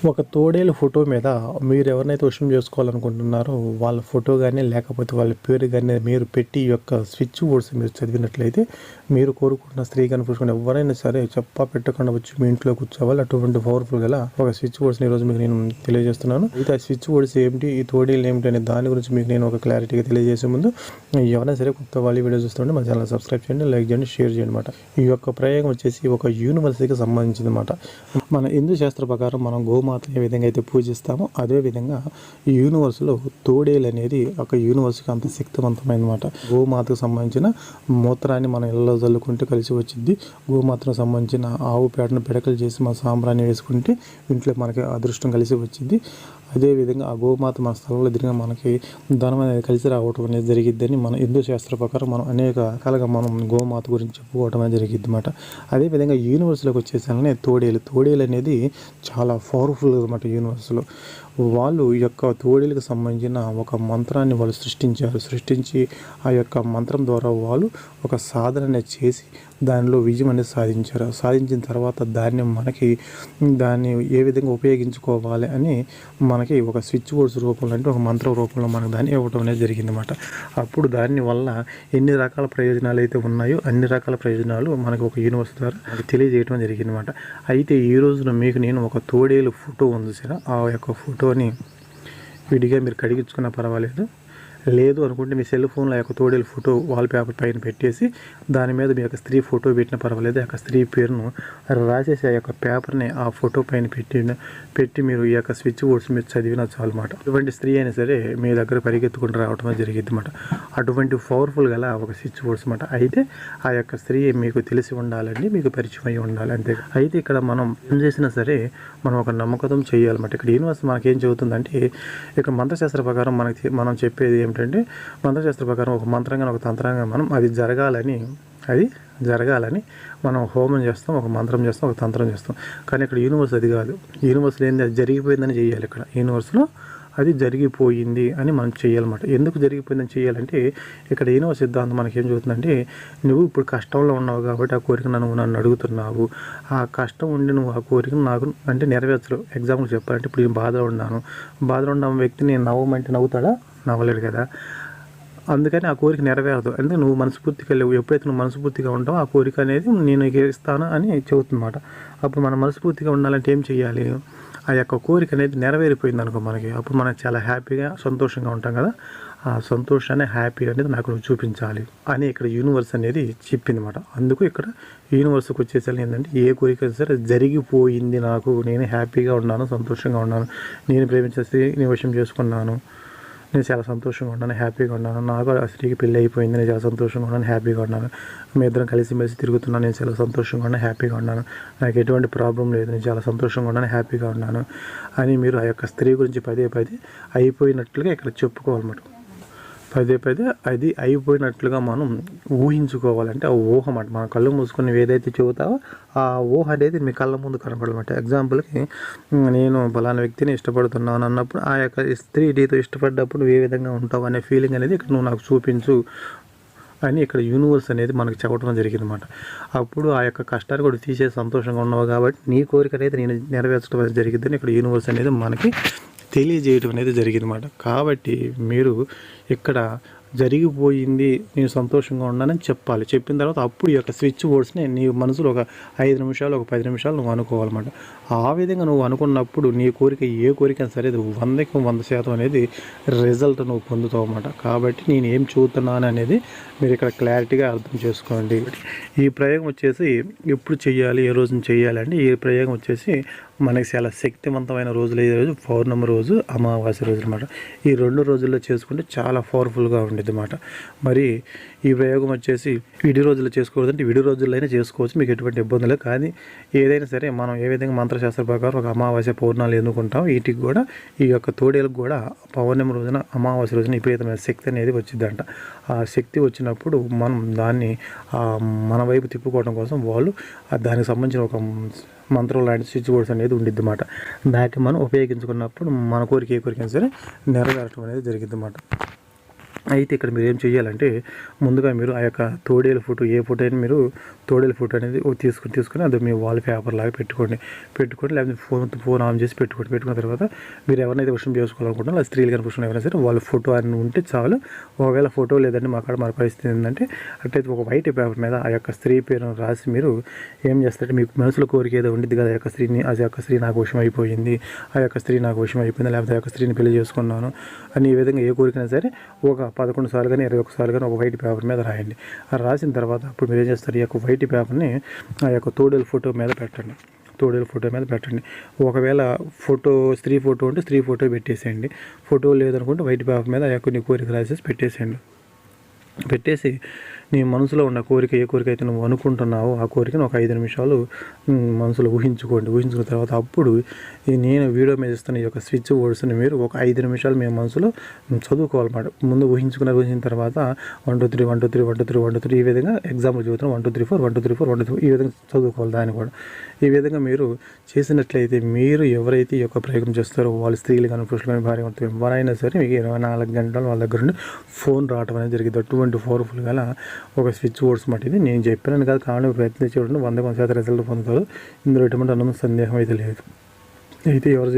ఒక తోడేలు ఫోటో మీద మీరు ఎవరినైతే వశం చేసుకోవాలనుకుంటున్నారో వాళ్ళ ఫోటో కానీ లేకపోతే వాళ్ళ పేరు కానీ మీరు పెట్టి ఈ యొక్క స్విచ్ బోర్డ్స్ మీరు చదివినట్లయితే మీరు కోరుకుంటున్న స్త్రీ కానీ పురుషుని ఎవరైనా సరే చెప్పా పెట్టకుండా వచ్చి మీ ఇంట్లో కూర్చోవాలి. అటువంటి పవర్ఫుల్ గల ఒక స్విచ్ బోర్డ్స్ ఈరోజు మీకు నేను తెలియజేస్తున్నాను. అయితే ఆ స్విచ్ బోర్డ్స్ ఏమిటి, ఈ తోడేలు ఏమిటి అనే దాని గురించి మీకు నేను ఒక క్లారిటీగా తెలియజేసే ముందు ఎవరైనా సరే కొత్త వాళ్ళు వీడియో చూస్తుంటే మన ఛానల్ సబ్స్క్రైబ్ చేయండి, లైక్ చేయండి, షేర్ చేయండి అనమాట. ఈ యొక్క ప్రయోగం వచ్చేసి ఒక యూనివర్సిటీకి సంబంధించింది అనమాట. మన హిందూ శాస్త్ర ప్రకారం మనం గోమాత ఏ విధంగా అయితే పూజిస్తామో అదేవిధంగా ఈ యూనివర్స్లో తోడేలు అనేది ఒక యూనివర్స్కి అంత శక్తివంతమైనమాట. గోమాతకు సంబంధించిన మూత్రాన్ని మనం ఇళ్ళలో చల్లుకుంటే కలిసి వచ్చింది. గోమాతకు సంబంధించిన ఆవు పేడను పిడకలు చేసి మన సాంబ్రాన్ని వేసుకుంటే ఇంట్లో మనకి అదృష్టం కలిసి వచ్చింది. అదేవిధంగా ఆ గోమాత మన స్థలంలో తిరిగిన మనకి ధనం అనేది కలిసి రావటం అనేది జరిగిద్దని మన హిందూ శాస్త్ర ప్రకారం మనం అనేక రకాలుగా మనం గోమాత గురించి చెప్పుకోవటం అనేది జరిగిద్ది అన్నమాట. అదేవిధంగా యూనివర్స్లోకి వచ్చేసరికి తోడేలు అనేది చాలా పవర్ఫుల్ అనమాట. యూనివర్స్లో వాళ్ళు ఈ యొక్క తోడేలకు సంబంధించిన ఒక మంత్రాన్ని వాళ్ళు సృష్టించి ఆ యొక్క మంత్రం ద్వారా వాళ్ళు ఒక సాధన అనేది చేసి దానిలో విజయం అనేది సాధించిన తర్వాత దాన్ని ఏ విధంగా ఉపయోగించుకోవాలి అని మనకి ఒక స్విచ్ బోర్డ్స్ రూపంలో అంటే ఒక మంత్రం రూపంలో మనకు దాన్ని ఇవ్వటం అనేది జరిగిందన్నమాట. అప్పుడు దాని వల్ల ఎన్ని రకాల ప్రయోజనాలు అయితే ఉన్నాయో అన్ని రకాల ప్రయోజనాలు మనకు ఒక యూనివర్స్ ద్వారా తెలియజేయడం జరిగిందన్నమాట. అయితే ఈ రోజున మీకు నేను ఒక తోడేలు ఫోటో ఉంది సార్, ఆ యొక్క ఫోటోని విడిగా మీరు కడిగించుకున్నా పర్వాలేదు, లేదు అనుకుంటే మీ సెల్ ఫోన్లో ఆ యొక్క తోడేలు ఫోటో వాల్పేపర్ పైన పెట్టేసి దాని మీద మీ యొక్క స్త్రీ ఫోటో పెట్టినా పర్వాలేదు, ఆ యొక్క స్త్రీ పేరును రాసేసి ఆ యొక్క పేపర్ని ఆ ఫోటో పైన పెట్టి మీరు ఈ యొక్క స్విచ్ బోర్డ్స్ మీరు చదివినా చాలు అన్నమాట. ఎటువంటి స్త్రీ అయినా సరే మీ దగ్గర పరిగెత్తుకుంటూ రావటం జరిగింది అన్నమాట. అటువంటి పవర్ఫుల్ గల ఒక స్విచ్ బోర్డ్స్ అన్నమాట. అయితే ఆ యొక్క స్త్రీ మీకు తెలిసి ఉండాలండి, మీకు పరిచయం అయ్యి ఉండాలి అంతే. అయితే ఇక్కడ మనం ఏం చేసినా సరే మనం ఒక నమ్మకం చేయాలన్నమాట. ఇక్కడ యూనివర్స్ మనకేం చెబుతుందంటే ఇక్కడ మంత్రశాస్త్ర ప్రకారం మనం చెప్పేది ఏమిటంటే మంత్రశాస్త్ర ప్రకారం ఒక మంత్రంగా ఒక తంత్రంగా మనం అది జరగాలని మనం హోమం చేస్తాం, ఒక మంత్రం చేస్తాం, ఒక తంత్రం చేస్తాం. కానీ ఇక్కడ యూనివర్స్ అది కాదు. యూనివర్స్లో ఏంది అది జరిగిపోయిందని చేయాలి. ఇక్కడ యూనివర్స్లో అది జరిగిపోయింది అని మనం చేయాలన్నమాట. ఎందుకు జరిగిపోయిందని చేయాలంటే ఇక్కడ యూనివర్స్ సిద్ధాంతం మనకి ఏం చెబుతుందంటే నువ్వు ఇప్పుడు కష్టంలో ఉన్నావు కాబట్టి ఆ కోరిక నన్ను అడుగుతున్నావు. ఆ కష్టం ఉండి నువ్వు ఆ కోరికను నాకు అంటే నెరవేర్చరు. ఎగ్జాంపుల్ చెప్పాలంటే ఇప్పుడు నేను బాధలో ఉన్న వ్యక్తిని నవ్వమంటే నవ్వుతాడా? నవ్వలేడు కదా. అందుకని ఆ కోరిక నెరవేరదు. అంటే నువ్వు మనస్ఫూర్తిగా లేవు. ఎప్పుడైతే నువ్వు మనస్ఫూర్తిగా ఉంటావో ఆ కోరిక అనేది నేను ఇస్తాను అని చెబుతుందన్నమాట. అప్పుడు మనం మనస్ఫూర్తిగా ఉండాలంటే ఏం చేయాలి? ఆ యొక్క కోరిక అనేది నెరవేరిపోయింది అనుకో మనకి, అప్పుడు మనం చాలా హ్యాపీగా సంతోషంగా ఉంటాం కదా. ఆ సంతోషాన్ని హ్యాపీ అనేది నాకు నువ్వు చూపించాలి అని ఇక్కడ యూనివర్స్ అనేది చెప్పింది అన్నమాట. అందుకు ఇక్కడ యూనివర్స్కి వచ్చేసరికి ఏంటంటే ఏ కోరిక సరే జరిగిపోయింది, నేను హ్యాపీగా ఉన్నాను, సంతోషంగా ఉన్నాను, నేను ప్రేమించే స్త్రీని వశం చేసుకున్నాను, నేను చాలా సంతోషంగా ఉన్నాను, హ్యాపీగా ఉన్నాను, నాకు ఆ స్త్రీకి పెళ్ళి అయిపోయింది, నేను చాలా సంతోషంగా ఉన్నాను, హ్యాపీగా ఉన్నాను, మీ ఇద్దరం కలిసిమెలిసి తిరుగుతున్నాను, నేను చాలా సంతోషంగా ఉన్నాను, హ్యాపీగా ఉన్నాను, నాకు ఎటువంటి ప్రాబ్లం లేదు, నేను చాలా సంతోషంగా ఉన్నాను, హ్యాపీగా ఉన్నాను అని మీరు ఆ యొక్క స్త్రీ గురించి పదే అయిపోయినట్లుగా ఇక్కడ చెప్పుకోవాలన్నమాట. పదే అది అయిపోయినట్లుగా మనం ఊహించుకోవాలంటే ఆ ఊహ అన్నమాట. మన కళ్ళు మూసుకొని ఏదైతే చెబుతావో ఆ ఊహ అనేది మీ కళ్ళ ముందు కనపడాలన్నమాట. ఎగ్జాంపుల్కి నేను ఫలానా వ్యక్తిని ఇష్టపడుతున్నాను అన్నప్పుడు ఆ యొక్క స్త్రీ నీతో ఇష్టపడ్డప్పుడు నువ్వు ఏ విధంగా ఉంటావు అనే ఫీలింగ్ అనేది ఇక్కడ నువ్వు నాకు చూపించు అని ఇక్కడ యూనివర్స్ అనేది మనకు చెప్పడం జరిగిందన్నమాట. అప్పుడు ఆ యొక్క కష్టాన్ని కూడా తీసే సంతోషంగా ఉన్నావు కాబట్టి నీ కోరిక అనేది నేను నెరవేర్చడం అనేది జరిగిద్దని ఇక్కడ యూనివర్స్ అనేది మనకి తెలియజేయడం అనేది జరిగిందన్నమాట. కాబట్టి మీరు ఇక్కడ జరిగిపోయింది, నేను సంతోషంగా ఉన్నానని చెప్పాలి. చెప్పిన తర్వాత అప్పుడు ఈ యొక్క స్విచ్ బోర్డ్స్ని నీ మనసులో ఒక 5 నిమిషాలు, ఒక 10 నిమిషాలు నువ్వు అనుకోవాలన్నమాట. ఆ విధంగా నువ్వు అనుకున్నప్పుడు నీ కోరిక ఏ కోరిక సరే 100కి 100% అనేది రిజల్ట్ నువ్వు పొందుతావు అన్నమాట. కాబట్టి నేను ఏం చూస్తున్నాను అనేది మీరు ఇక్కడ క్లారిటీగా అర్థం చేసుకోండి. ఈ ప్రయోగం వచ్చేసి ఎప్పుడు చేయాలి, ఏ రోజున చేయాలి అంటే ఈ ప్రయోగం వచ్చేసి మనకి చాలా శక్తివంతమైన రోజులు. ఈ రోజు పౌర్ణమి రోజు, అమావాస్య రోజు అన్నమాట. ఈ 2 రోజుల్లో చేసుకుంటే చాలా పవర్ఫుల్గా ఉండేది అన్నమాట. మరి ఈ ప్రయోగం వచ్చేసి విడి రోజుల్లో చేసుకోవద్దంటే విడి రోజుల్లో అయినా చేసుకోవచ్చు, మీకు ఎటువంటి ఇబ్బందులు. కానీ ఏదైనా సరే మనం ఏ విధంగా మంత్రశాస్త్ర ప్రకారం ఒక అమావాస్య పౌర్ణాలు ఎన్నుకుంటాం, వీటికి కూడా ఈ యొక్క తోడేలకు కూడా పౌర్ణమి రోజున, అమావాస్య రోజున విపరీతమైన శక్తి అనేది వచ్చిందంట. ఆ శక్తి వచ్చినప్పుడు మనం దాన్ని మన వైపు తిప్పుకోవడం కోసం వాళ్ళు దానికి సంబంధించిన ఒక మంత్రం లాంటి స్విచ్ బోర్డ్స్ అనేది ఉండిద్ది అన్నమాట. దాన్ని మనం ఉపయోగించుకున్నప్పుడు మన కోరిక ఏ కోరికైనా సరే నెరవేరటం అనేది జరిగిద్ది అన్నమాట. అయితే ఇక్కడ మీరు ఏం చేయాలంటే ముందుగా మీరు ఆ యొక్క తోడేలు ఫోటో ఏ ఫోటో అయినా మీరు తోడేలు ఫోటో అనేది తీసుకొని అది మీ వాల్ పేపర్ లాగా పెట్టుకోండి లేకపోతే ఫోన్ ఆన్ చేసి పెట్టుకున్న తర్వాత మీరు ఎవరినైతే విషయం చేసుకోవాలనుకుంటున్నారో అది స్త్రీలు కానీ పురుషులు ఎవరైనా సరే వాళ్ళ ఫోటో అని ఉంటే చాలు. ఒకవేళ ఫోటో లేదంటే మా కాడ మన పరిస్థితి ఏంటంటే అట్లయితే ఒక వైట్ పేపర్ మీద ఆ యొక్క స్త్రీ పేరును రాసి మీరు ఏం చేస్తారంటే మీకు మనసులో కోరిక ఏదో ఉండిద్ది కదా, ఆ యొక్క స్త్రీ నాకు వశం అయిపోయింది, ఆ యొక్క స్త్రీ నాకు వశం అయిపోయింది, లేకపోతే ఆ యొక్క స్త్రీని పెళ్లి చేసుకున్నాను అని ఈ విధంగా ఏ కోరికైనా సరే ఒక 11 సార్లు కానీ 21 సార్లు కానీ ఒక వైట్ పేపర్ మీద రాయండి. అది రాసిన తర్వాత అప్పుడు మీరు ఏం చేస్తారు, ఈ యొక్క వైట్ పేపర్ని ఆ యొక్క తోడేలు ఫోటో మీద పెట్టండి. ఒకవేళ స్త్రీ ఫోటో ఉంటే స్త్రీ ఫోటో పెట్టేసేయండి. ఫోటో లేదనుకుంటే వైట్ పేపర్ మీద ఆ యొక్క నీ కోరిక రాసేసి పెట్టేసి నీ మనసులో ఉన్న కోరిక ఏ కోరిక అయితే నువ్వు అనుకుంటున్నావో ఆ కోరికను ఒక 5 నిమిషాలు మనసులో ఊహించుకున్న తర్వాత అప్పుడు నేను వీడియో మీద ఇస్తున్న ఈ యొక్క స్విచ్ వర్డ్స్ని మీరు ఒక 5 నిమిషాలు మీ మనసులో చదువుకోవాలన్నమాట. ముందు ఊహించిన తర్వాత 1 2 3 1 2 3 1 2 3 1 2 3 ఈ విధంగా ఎగ్జాంపుల్ చదువుతున్నాం 1 2 3 4 1 2 3 4 1 2 3 ఈ విధంగా చదువుకోవాలి. దాన్ని కూడా ఈ విధంగా మీరు చేసినట్లయితే మీరు ఎవరైతే ఈ యొక్క ప్రయోగం చేస్తారో వాళ్ళు స్త్రీలు కానీ పురుషులు కానీ భార్య ఎవరైనా సరే మీకు 24 గంటలు వాళ్ళ దగ్గర నుండి ఫోన్ రావడం అనేది జరిగింది. అటువంటి పవర్ఫుల్ గల ఒక స్విచ్ వర్డ్స్ మాట ఇది. నేను చెప్పాను కాదు, కావాలి ప్రయత్నం చేయడం 100% రిజల్ట్ పొందుతారు. ఇందులో ఎటువంటి సందేహం అయితే లేదు. అయితే ఎవరు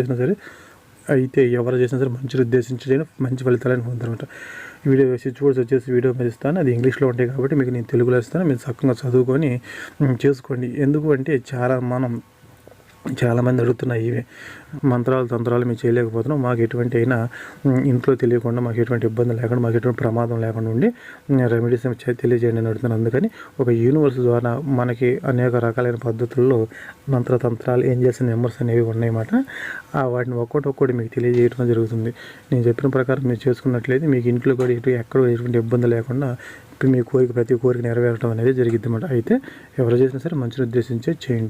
చేసినా సరే మంచి ఉద్దేశించి మంచి ఫలితాలను పొందుతారనమాట. వీడియో స్విచ్ వర్డ్స్ వచ్చేసి వీడియో మీద ఇస్తాను, అది ఇంగ్లీష్లో ఉంటాయి కాబట్టి మీకు నేను తెలుగులో ఇస్తాను. మీరు చక్కగా చదువుకొని చేసుకోండి. ఎందుకు అంటే చాలామంది అడుగుతున్నాయి ఇవే తంత్రాలు మేము చేయలేకపోతున్నాం, మాకు ఎటువంటి అయినా ఇంట్లో తెలియకుండా, మాకు ఎటువంటి ఇబ్బంది లేకుండా, మాకు ఎటువంటి ప్రమాదం లేకుండా ఉండి రెమెడీస్ తెలియజేయండి అని అడుగుతున్నాను. అందుకని ఒక యూనివర్స్ ద్వారా మనకి అనేక రకాలైన పద్ధతుల్లో తంత్రాలు ఏం చేసిన నెంబర్స్ అనేవి ఉన్నాయన్నమాట. వాటిని ఒక్కొక్కటి మీకు తెలియజేయడం జరుగుతుంది. నేను చెప్పిన ప్రకారం మీరు చేసుకున్నట్లయితే మీకు ఇంట్లో కూడా ఎక్కడ ఎటువంటి ఇబ్బంది లేకుండా మీ ప్రతి కోరిక నెరవేరడం అనేది జరిగిద్ది అన్నమాట. అయితే ఎవరు చేసినా సరే మంచిని ఉద్దేశించే చేయండి.